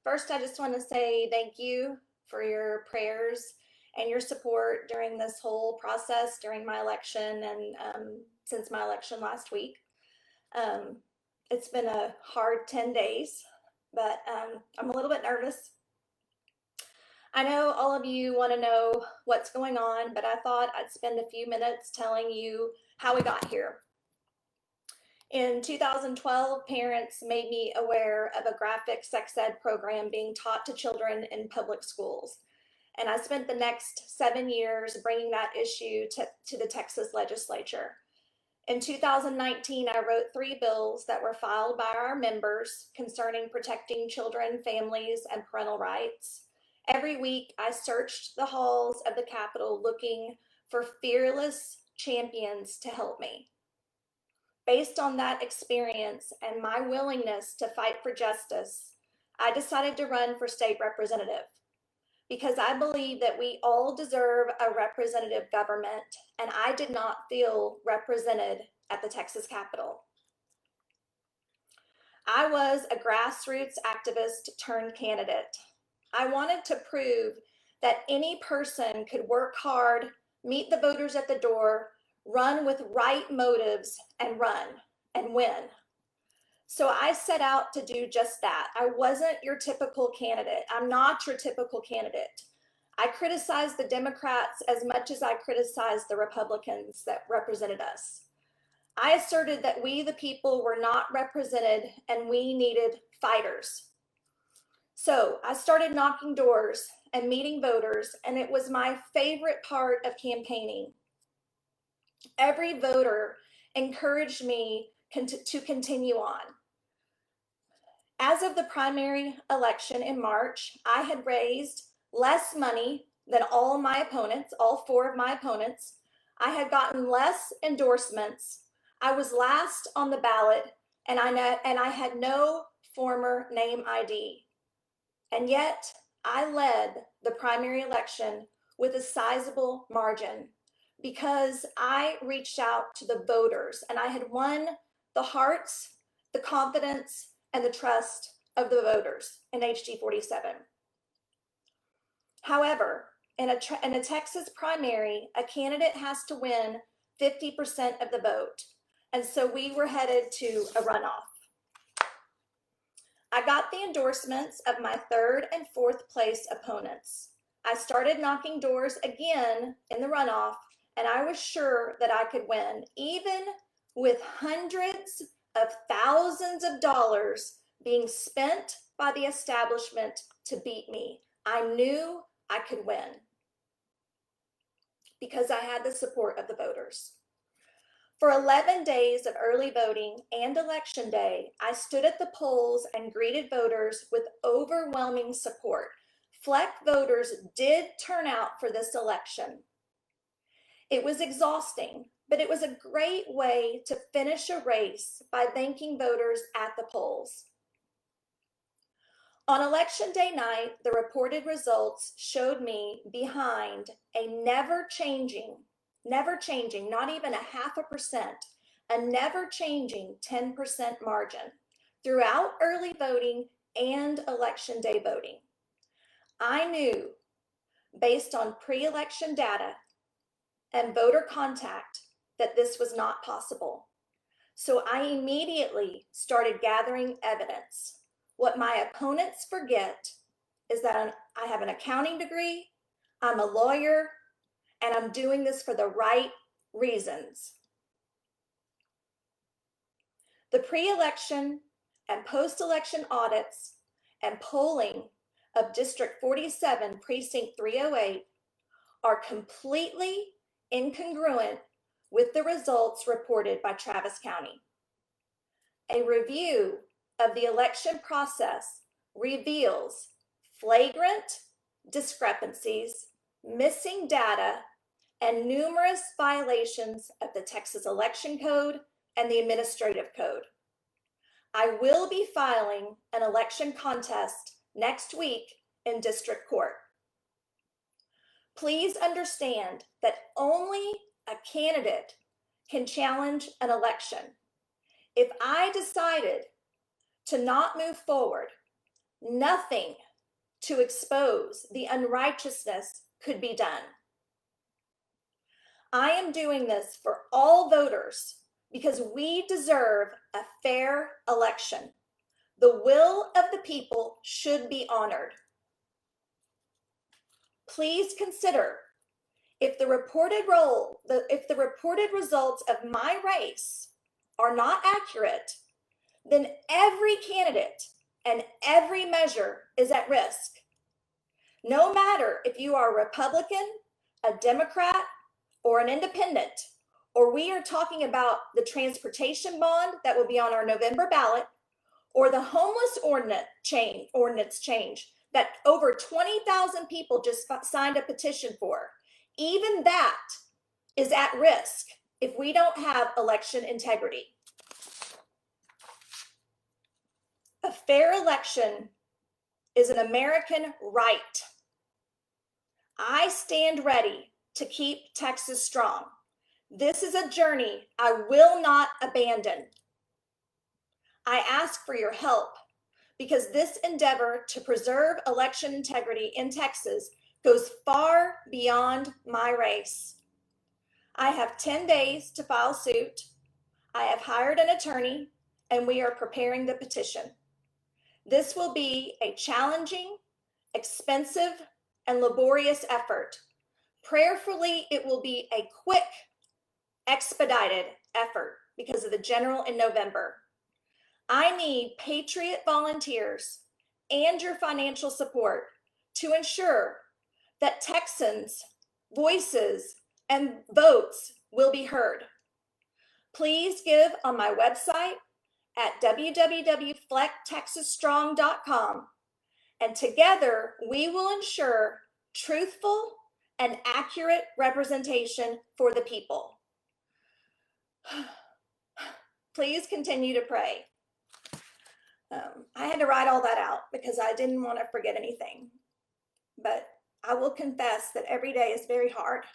First, I just want to say thank you for your prayers and your support during this whole process during my election and since my election last week. Um, it's been a hard 10 days, but I'm a little bit nervous. I know all of you want to know what's going on, but I thought I'd spend a few minutes telling you how we got here. In 2012, parents made me aware of a graphic sex ed program being taught to children in public schools. And I spent the next 7 years bringing that issue to the Texas legislature. In 2019, I wrote 3 bills that were filed by our members concerning protecting children, families, and parental rights. Every week, I searched the halls of the Capitol looking for fearless champions to help me. Based on that experience and my willingness to fight for justice, I decided to run for state representative because I believe that we all deserve a representative government, and I did not feel represented at the Texas Capitol. I was a grassroots activist turned candidate. I wanted to prove that any person could work hard, meet the voters at the door, run with right motives, and run and win. So I set out to do just that. I wasn't your typical candidate. I'm not your typical candidate. I criticized the Democrats as much as I criticized the Republicans that represented us. I asserted that we, the people, were not represented and we needed fighters. So I started knocking doors and meeting voters, and it was my favorite part of campaigning. Every voter encouraged me to continue on. As of the primary election in March, I had raised less money than all my opponents, all 4 of my opponents. I had gotten less endorsements. I was last on the ballot, and I had no former name ID. And yet, I led the primary election with a sizable margin because I reached out to the voters, and I had won the hearts, the confidence, and the trust of the voters in HD 47. However, in a Texas primary, a candidate has to win 50% of the vote, and so we were headed to a runoff. I got the endorsements of my 3rd and 4th place opponents. I started knocking doors again in the runoff, and I was sure that I could win, even with hundreds of thousands of dollars being spent by the establishment to beat me. I knew I could win because I had the support of the voters. For 11 days of early voting and election day, I stood at the polls and greeted voters with overwhelming support. Fleck voters did turn out for this election. It was exhausting, but it was a great way to finish a race by thanking voters at the polls. On election day night, the reported results showed me behind a never changing, not even a 0.5%, a never changing 10% margin throughout early voting and election day voting. I knew, based on pre-election data and voter contact, that this was not possible. So I immediately started gathering evidence. What my opponents forget is that I have an accounting degree, I'm a lawyer, and I'm doing this for the right reasons. The pre-election and post-election audits and polling of District 47, Precinct 308 are completely incongruent with the results reported by Travis County. A review of the election process reveals flagrant discrepancies, missing data, and numerous violations of the Texas Election Code and the Administrative Code. I will be filing an election contest next week in district court. Please understand that only a candidate can challenge an election. If I decided to not move forward, nothing to expose the unrighteousness could be done. I am doing this for all voters because we deserve a fair election. The will of the people should be honored. Please consider if the reported results of my race are not accurate, then every candidate and every measure is at risk. No matter if you are a Republican, a Democrat, or an independent, or we are talking about the transportation bond that will be on our November ballot, or the homeless ordinance change that over 20,000 people just signed a petition for. Even that is at risk if we don't have election integrity. A fair election is an American right. I stand ready to keep Texas strong. This is a journey I will not abandon. I ask for your help because this endeavor to preserve election integrity in Texas goes far beyond my race. I have 10 days to file suit. I have hired an attorney and we are preparing the petition. This will be a challenging, expensive, and laborious effort. Prayerfully, it will be a quick, expedited effort because of the general in November. I need patriot volunteers and your financial support to ensure that Texans' voices and votes will be heard. Please give on my website at www.fleck-texasstrong.com, and together we will ensure truthful and accurate representation for the people. Please continue to pray. I had to write all that out because I didn't want to forget anything, but I will confess that every day is very hard.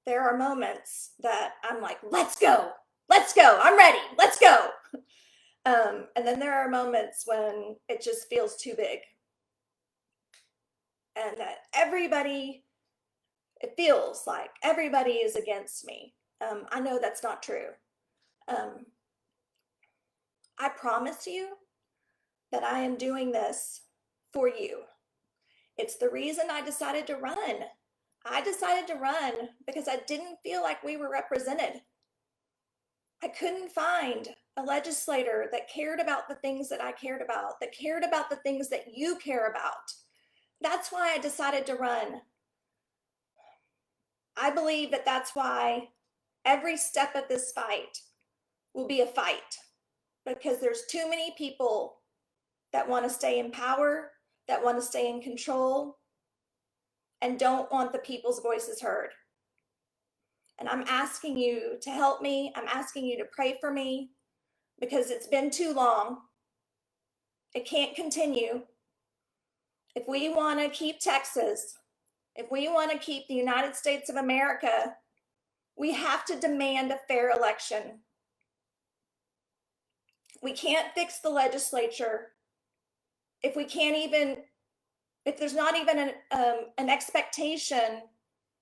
There are moments that I'm like, let's go, I'm ready, let's go. And then there are moments when it just feels too big. And that it feels like everybody is against me. I know that's not true. I promise you that I am doing this for you. It's the reason I decided to run. I decided to run because I didn't feel like we were represented. I couldn't find a legislator that cared about the things that I cared about, that cared about the things that you care about. That's why I decided to run. I believe that that's why every step of this fight will be a fight, because there's too many people that want to stay in power, that want to stay in control, and don't want the people's voices heard. And I'm asking you to help me. I'm asking you to pray for me because it's been too long. It can't continue. If we want to keep Texas, if we want to keep the United States of America, we have to demand a fair election. We can't fix the legislature if there's not even an expectation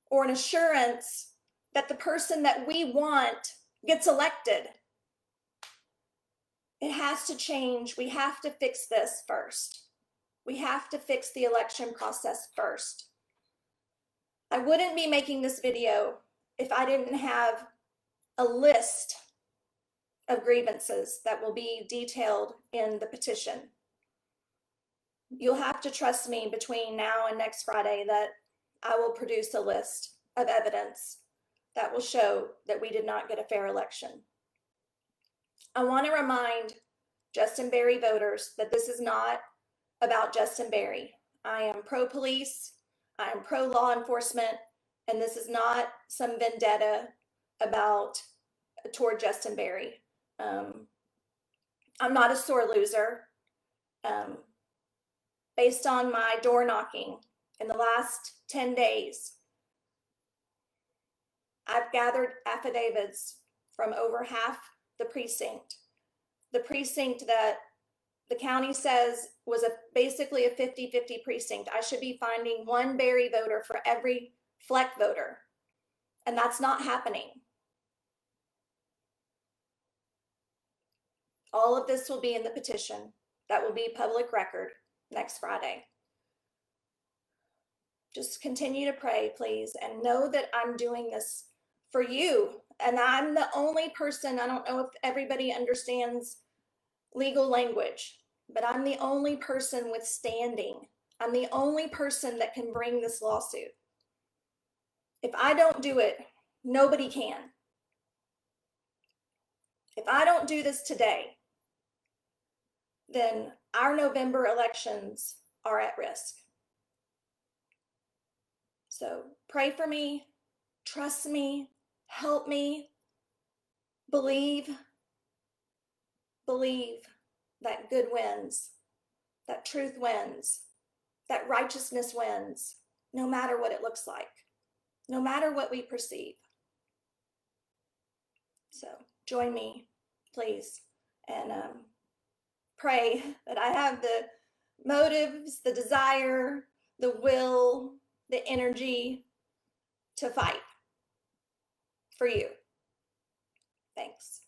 or an assurance that the person that we want gets elected. It has to change. We have to fix this first. We have to fix the election process first. I wouldn't be making this video if I didn't have a list of grievances that will be detailed in the petition. You'll have to trust me between now and next Friday that I will produce a list of evidence that will show that we did not get a fair election. I want to remind Justin Berry voters that this is not about Justin Berry. I am pro-police, I am pro-law enforcement, and this is not some vendetta toward Justin Berry. I'm not a sore loser. Based on my door knocking in the last 10 days, I've gathered affidavits from over half the precinct the precinct that the county says was basically a 50-50 precinct. I should be finding one Berry voter for every Fleck voter. And that's not happening. All of this will be in the petition that will be public record next Friday. Just continue to pray, please, and know that I'm doing this for you. And I'm the only person, I don't know if everybody understands legal language, but I'm the only person with standing. I'm the only person that can bring this lawsuit. If I don't do it, nobody can. If I don't do this today, then our November elections are at risk. So pray for me, trust me, help me, believe that good wins, that truth wins, that righteousness wins, no matter what it looks like, no matter what we perceive. So join me, please, and pray that I have the motives, the desire, the will, the energy to fight for you. Thanks.